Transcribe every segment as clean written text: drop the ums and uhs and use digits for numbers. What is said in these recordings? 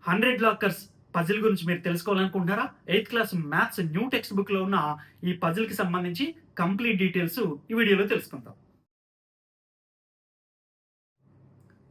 100 lockers puzzle గురించి మీరు తెలుసుకోవాలనుకుంటున్నారా? 8th class maths new text బుక్‌లో ఉన్న ఈ పజిల్‌కి సంబంధించి కంప్లీట్ డీటెయిల్స్ ఈ వీడియోలో తెలుసుకుందాం.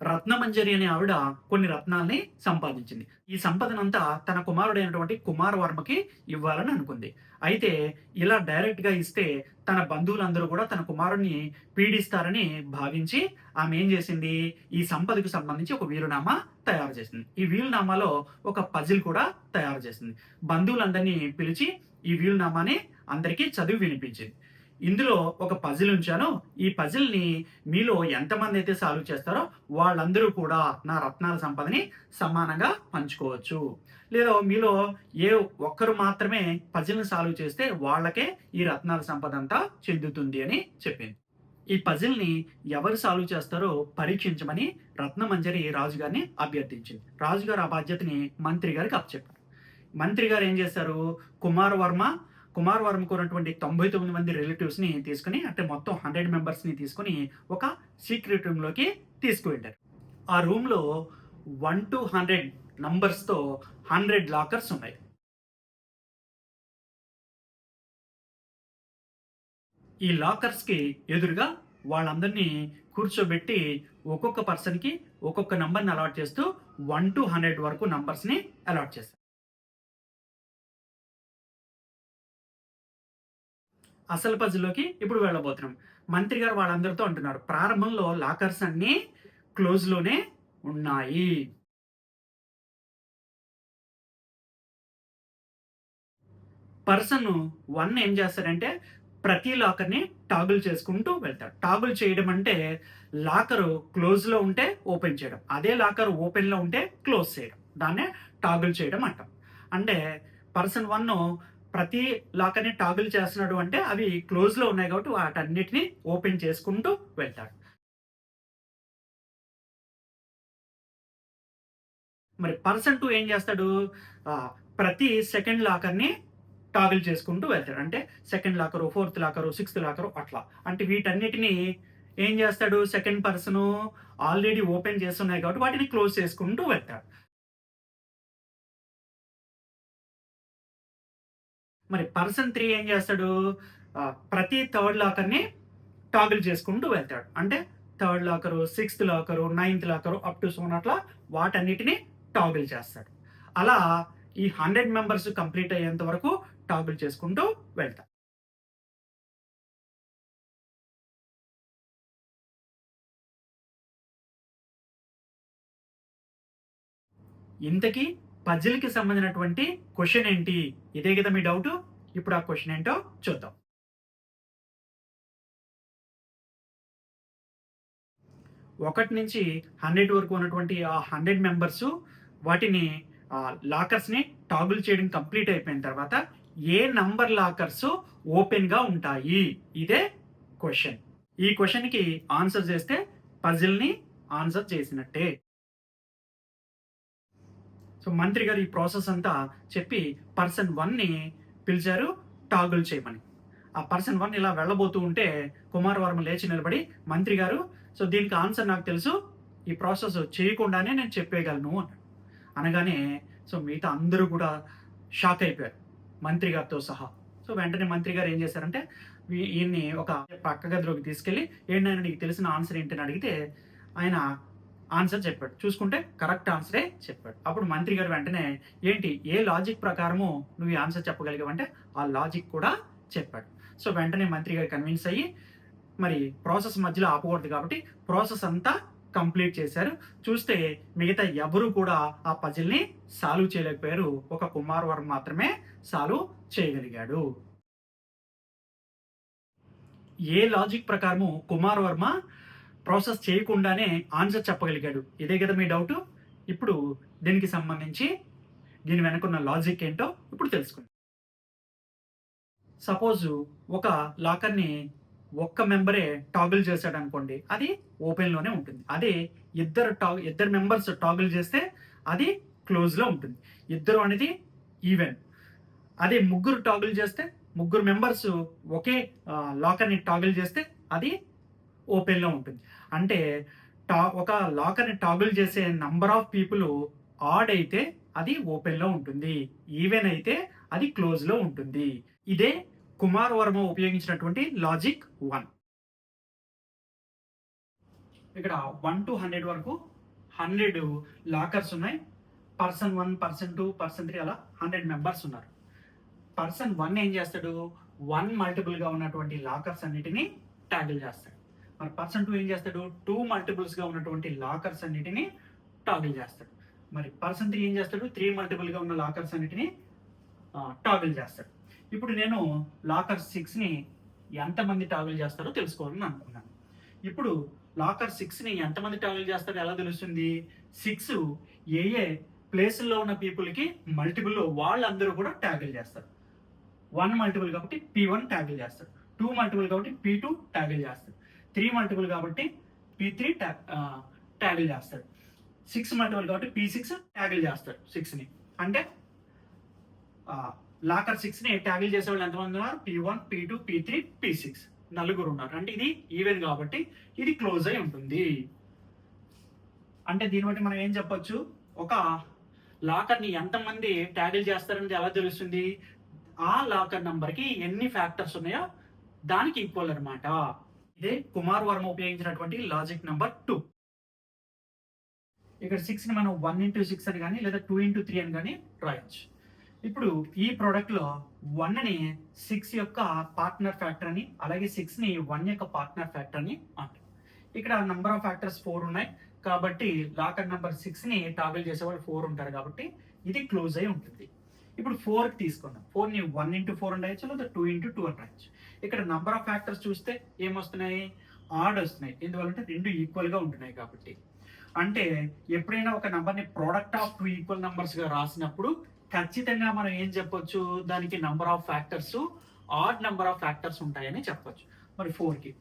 రత్నమంజరి అనే ఆవిడ కొన్ని రత్నాల్ని సంపాదించింది. ఈ సంపదనంతా తన కుమారుడైనటువంటి కుమారవర్మకి ఇవ్వాలని అనుకుంది. అయితే ఇలా డైరెక్ట్‌గా ఇస్తే తన బంధువులందరూ కూడా తన కుమారుడిని పీడిస్తారని భావించి ఆమె ఏం చేసింది? ఈ సంపదకు సంబంధించి ఒక వీలునామా తయారు చేసింది. ఈ వీలునామాలో ఒక పజిల్ కూడా తయారు చేసింది. బంధువులందరినీ పిలిచి ఈ వీలునామాని అందరికీ చదివి వినిపించింది. ఇందులో ఒక పజిల్ ఉంచాను. ఈ పజిల్‌ని మీలో ఎంతమంది అయితే సాల్వ్ చేస్తారో వాళ్ళందరూ కూడా నా రత్నాల సంపదని సమానంగా పంచుకోవచ్చు. లేదా మీలో ఏ ఒక్కరు మాత్రమే పజిల్‌ని సాల్వ్ చేస్తే వాళ్ళకే ఈ రత్నాల సంపదంతా చెందుతుంది అని చెప్పింది. ఈ పజిల్‌ని ఎవరు సాల్వ్ చేస్తారో పరీక్షించమని రత్నమంజరి రాజుగారిని అభ్యర్థించింది. రాజుగారు ఆ బాధ్యతని మంత్రి గారికి అప్పచెప్పారు. మంత్రి గారు ఏం చేశారు? కుమారవర్మకు ఉన్నటువంటి 99 మంది రిలేటివ్స్‌ని తీసుకొని అంటే మొత్తం 100 మెంబర్స్‌ని తీసుకొని ఒక సీక్రెట్ రూమ్‌లోకి తీసుకువెళ్లారు. ఆ రూమ్‌లో 1-100 నంబర్స్‌తో 100 లాకర్స్ ఉన్నాయి. ఈ లాకర్స్‌కి ఎదురుగా వాళ్ళందరినీ కూర్చోబెట్టి ఒక్కొక్క పర్సన్‌కి ఒక్కొక్క నంబర్‌ని అలాట్ చేస్తూ 1-100 వరకు నంబర్స్‌ని అలాట్ చేశారు. అసలు పజిల్‌లోకి ఇప్పుడు వెళ్ళబోతున్నాం. మంత్రి గారు వాళ్ళందరితో అంటున్నారు. ప్రారంభంలో లాకర్స్ అన్నీ క్లోజ్‌లోనే ఉన్నాయి. పర్సన్ 1 ఏం చేస్తాడంటే ప్రతి లాకర్‌ని టాగుల్ చేసుకుంటూ వెళ్తాడు. టాగుల్ చేయడం అంటే లాకరు క్లోజ్‌లో ఉంటే ఓపెన్ చేయడం. అదే లాకర్ ఓపెన్‌లో ఉంటే క్లోజ్ చేయడం. దాన్నే టాగుల్ చేయడం అంటాం. అంటే పర్సన్ 1 ప్రతి లాకర్‌ని టాగుల్ చేస్తున్నాడు అంటే అవి క్లోజ్‌లో ఉన్నాయి కాబట్టి వాటన్నిటిని ఓపెన్ చేసుకుంటూ వెళ్తాడు. మరి పర్సన్ 2 ఏం చేస్తాడు? ప్రతి సెకండ్ లాకర్‌ని టాగుల్ చేసుకుంటూ వెళ్తాడు. అంటే second locker, fourth locker, sixth locker అట్లా. అంటే వీటన్నిటిని ఏం చేస్తాడు? సెకండ్ పర్సను ఆల్రెడీ ఓపెన్ చేసున్నాయి కాబట్టి వాటిని క్లోజ్ చేసుకుంటూ వెళ్తాడు. మరి పర్సన్ 3 ఏం చేస్తాడు? ప్రతి థర్డ్ లాకర్‌ని టాగుల్ చేసుకుంటూ వెళ్తాడు. అంటే third locker, sixth locker, ninth locker up to so అట్లా వాటన్నిటిని టాగుల్ చేస్తాడు. అలా ఈ 100 మెంబర్స్ కంప్లీట్ అయ్యేంత వరకు టాగుల్ చేసుకుంటూ వెళ్తాడు. ఇంతకీ పజిల్‌కి సంబంధించినటువంటి క్వెషన్ ఏంటి? ఇదే కదా మీ డౌటు? ఇప్పుడు ఆ క్వెషన్ ఏంటో చూద్దాం. 1-100 వరకు ఉన్నటువంటి ఆ 100 మెంబర్సు వాటిని లాకర్స్‌ని టాగుల్ చేయడం కంప్లీట్ అయిపోయిన తర్వాత ఏ నంబర్ లాకర్స్ ఓపెన్‌గా ఉంటాయి? ఇదే క్వెషన్. ఈ క్వెషన్‌కి ఆన్సర్ చేస్తే పజిల్‌ని ఆన్సర్ చేసినట్టే. సో, మంత్రి గారు ఈ ప్రాసెస్ అంతా చెప్పి పర్సన్ 1ని పిలిచారు టాగుల్ చేయమని. ఆ పర్సన్ 1 ఇలా వెళ్ళబోతూ ఉంటే కుమారవర్మ లేచి నిలబడి, "మంత్రి గారు, సో దీనికి ఆన్సర్ నాకు తెలుసు. ఈ ప్రాసెస్ చేయకుండానే నేను చెప్పేయగలను" అన్నాడు. అనగానే సో మిగతా అందరూ కూడా షాక్ అయిపోయారు. మంత్రి గారితో సహా. సో వెంటనే మంత్రి గారు ఏం చేశారంటే ఈయన్ని ఒక పక్క గదిలోకి తీసుకెళ్ళి, "ఏంటి నాయనా నీకు తెలిసిన ఆన్సర్ ఏంటి?" అని అడిగితే ఆయన ఆన్సర్ చెప్పాడు. చూసుకుంటే కరెక్ట్ ఆన్సరే చెప్పాడు. అప్పుడు మంత్రి గారు వెంటనే, "ఏంటి ఏ లాజిక్ ప్రకారము నువ్వు ఈ ఆన్సర్ చెప్పగలిగావంటే" ఆ లాజిక్ కూడా చెప్పాడు. సో వెంటనే మంత్రి గారు కన్విన్స్ అయ్యి మరి ప్రాసెస్ మధ్యలో ఆపకూడదు కాబట్టి ప్రాసెస్ అంతా కంప్లీట్ చేశారు. చూస్తే మిగతా ఎవరు కూడా ఆ పజిల్‌ని సాల్వ్ చేయలేకపోయారు. ఒక కుమార్ వర్మ మాత్రమే సాల్వ్ చేయగలిగాడు. ఏ లాజిక్ ప్రకారము కుమార్ వర్మ ప్రాసెస్ చేయకుండానే ఆన్సర్ చెప్పగలిగాడు? ఇదే కదా మీ డౌటు? ఇప్పుడు దీనికి సంబంధించి దీని వెనకున్న లాజిక్ ఏంటో ఇప్పుడు తెలుసుకుందాం. సపోజు ఒక లాకర్‌ని ఒక్క మెంబరే టాగుల్ చేశాడనుకోండి. అది ఓపెన్‌లోనే ఉంటుంది. అదే ఇద్దరు మెంబర్స్ టాగుల్ చేస్తే అది క్లోజ్‌లో ఉంటుంది. ఇద్దరు అనేది ఈవెన్. అదే ముగ్గురు టాగుల్ చేస్తే ముగ్గురు మెంబర్స్ ఒకే లాకర్‌ని టాగుల్ చేస్తే అది ఓపెన్‌లో ఉంటుంది. అంటే ఒక లాకర్‌ని టాగుల్ చేసే నంబర్ ఆఫ్ పీపుల్ ఆడ్ అయితే అది ఓపెన్లో ఉంటుంది. ఈవెన్ అయితే అది క్లోజ్లో ఉంటుంది. ఇదే కుమార్ వర్మ ఉపయోగించినటువంటి లాజిక్ 1. ఇక్కడ 1 to 100 వరకు 100 లాకర్స్ ఉన్నాయి. పర్సన్ 1, పర్సన్ 2, పర్సన్ 3 అలా 100 మెంబర్స్ ఉన్నారు. పర్సన్ 1 ఏం చేస్తాడు? 1 మల్టిపుల్గా ఉన్నటువంటి లాకర్స్ అన్నిటిని టాగిల్ చేస్తాడు. మరి పర్సన్ 2 ఏం చేస్తాడు? 2 మల్టిపుల్స్గా ఉన్నటువంటి లాకర్స్ అన్నిటిని టాగిల్ చేస్తాడు. మరి పర్సన్ 3 ఏం చేస్తాడు? 3 మల్టిపుల్గా ఉన్న లాకర్స్ అన్నిటిని టాగిల్ చేస్తాడు. ఇప్పుడు నేను లాకర్ 6ని ఎంతమంది టాగిల్ చేస్తారో తెలుసుకోవాలని అనుకున్నాను. ఇప్పుడు లాకర్ 6ని ఎంతమంది టాగిల్ చేస్తారో ఎలా తెలుస్తుంది? 6 ఏ ప్లేసుల్లో ఉన్న పీపుల్కి మల్టిపుల్లో వాళ్ళందరూ కూడా ట్యాగిల్ చేస్తారు. 1 మల్టిపుల్ కాబట్టి P1 ట్యాగిల్ చేస్తారు. 2 మల్టిపుల్ కాబట్టి P2 ట్యాగిల్ చేస్తారు. 3 మల్టిపుల్ కాబట్టి P3 ట్యాగిల్ చేస్తారు. 6 మల్టిపుల్ కాబట్టి P6 ట్యాగిల్ చేస్తారు 6ని. అంటే లాకర్ 6ని ట్యాగిల్ చేసే వాళ్ళు ఎంతమంది ఉన్నారు? P1, P2, P3, P6 నలుగురు ఉన్నారు. అంటే ఇది ఈవెన్ కాబట్టి ఇది క్లోజ్ అయి ఉంటుంది. అంటే దీన్ని బట్టి మనం ఏం చెప్పొచ్చు? ఒక లాకర్ని ఎంతమంది ట్యాగిల్ చేస్తారనేది ఎలా తెలుస్తుంది? ఆ లాకర్ నంబర్కి ఎన్ని ఫ్యాక్టర్స్ ఉన్నాయో దానికి ఈక్వల్ అనమాట. ఇదే కుమార్ వర్మ ఉపయోగించినటువంటి లాజిక్ నెంబర్ 2. ఇక్కడ 6ని మనం 1 into 6 అని కానీ లేదా 2 into 3 అని కానీ రాయొచ్చు. ఇప్పుడు ఈ ప్రోడక్ట్లో 1ని 6 యొక్క పార్ట్నర్ ఫ్యాక్టర్ అని, అలాగే 6ని 1 యొక్క పార్ట్నర్ ఫ్యాక్టర్ అని అంటారు. ఇక్కడ నంబర్ ఆఫ్ ఫ్యాక్టర్స్ 4 ఉన్నాయి కాబట్టి లాకర్ నెంబర్ 6ని టాగిల్ చేసేవాళ్ళు 4 ఉంటారు కాబట్టి ఇది క్లోజ్ అయి ఉంటుంది. ఇప్పుడు 4కి తీసుకుందాం. 4ని 1 into 4 అని రాయొచ్చు లేదా 2 into 2 అని రాయొచ్చు. ఇక్కడ నంబర్ ఆఫ్ ఫ్యాక్టర్స్ చూస్తే ఏమొస్తున్నాయి? ఆడ్ వస్తున్నాయి. ఎందువల్లంటే రెండు ఈక్వల్గా ఉంటున్నాయి కాబట్టి. అంటే ఎప్పుడైనా ఒక నెంబర్ని ప్రోడక్ట్ ఆఫ్ 2 ఈక్వల్ నెంబర్స్గా రాసినప్పుడు ఖచ్చితంగా మనం ఏం చెప్పొచ్చు? దానికి number of factors odd number of factors ఉంటాయని చెప్పొచ్చు. మరి 4కి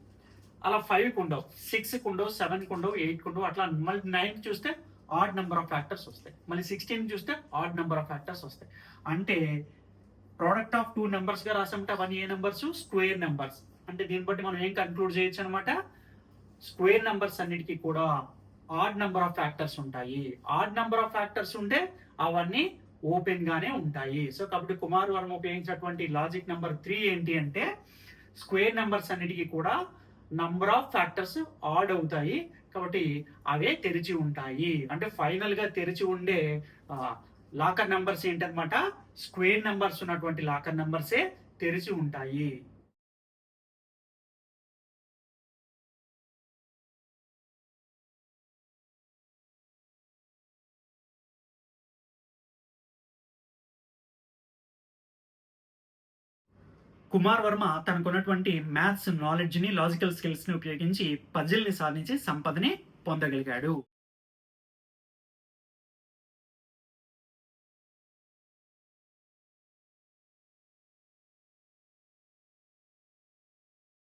అలా 5కి ఉండవు, 6కి ఉండవు, 7కి ఉండవు, 8కి ఉండవు. అట్లా మళ్ళీ 9కి చూస్తే ఆడ్ నెంబర్ ఆఫ్ ఫ్యాక్టర్స్ వస్తాయి. మళ్ళీ 16కి చూస్తే ఆడ్ నెంబర్ ఆఫ్ ఫ్యాక్టర్స్ వస్తాయి. అంటే ప్రోడక్ట్ ఆఫ్ 2 నెంబర్స్గా రాసామంటే అవన్నీ ఏ నెంబర్స్? Square numbers. అంటే దీన్ని బట్టి మనం ఏం కన్క్లూడ్ చేయొచ్చు అనమాట? స్క్వేర్ నెంబర్స్ అన్నిటికీ కూడా ఆడ్ నెంబర్ ఆఫ్ ఫ్యాక్టర్స్ ఉంటాయి. ఆడ్ నెంబర్ ఆఫ్ ఫ్యాక్టర్స్ ఉంటే అవన్నీ ఓపెన్ గానే ఉంటాయి. సో కాబట్టి కుమార్ వర్మ ఉపయోగించినటువంటి లాజిక్ నెంబర్ 3 ఏంటి అంటే స్క్వేర్ నెంబర్స్ అన్నిటికీ కూడా నంబర్ ఆఫ్ ఫ్యాక్టర్స్ ఆడ్ అవుతాయి కాబట్టి అవే తెరిచి ఉంటాయి. అంటే ఫైనల్ గా తెరిచి ఉండే లాకర్ నెంబర్స్ ఏంటన్నమాట? స్క్వేర్ నెంబర్స్ ఉన్నటువంటి లాకర్ నెంబర్సే తెరిచి ఉంటాయి. కుమార్ వర్మ తనకున్నటువంటి మ్యాథ్స్ నాలెడ్జ్ని, లాజికల్ స్కిల్స్ని ఉపయోగించి పజిల్ని సాధించి సంపదని పొందగలిగాడు.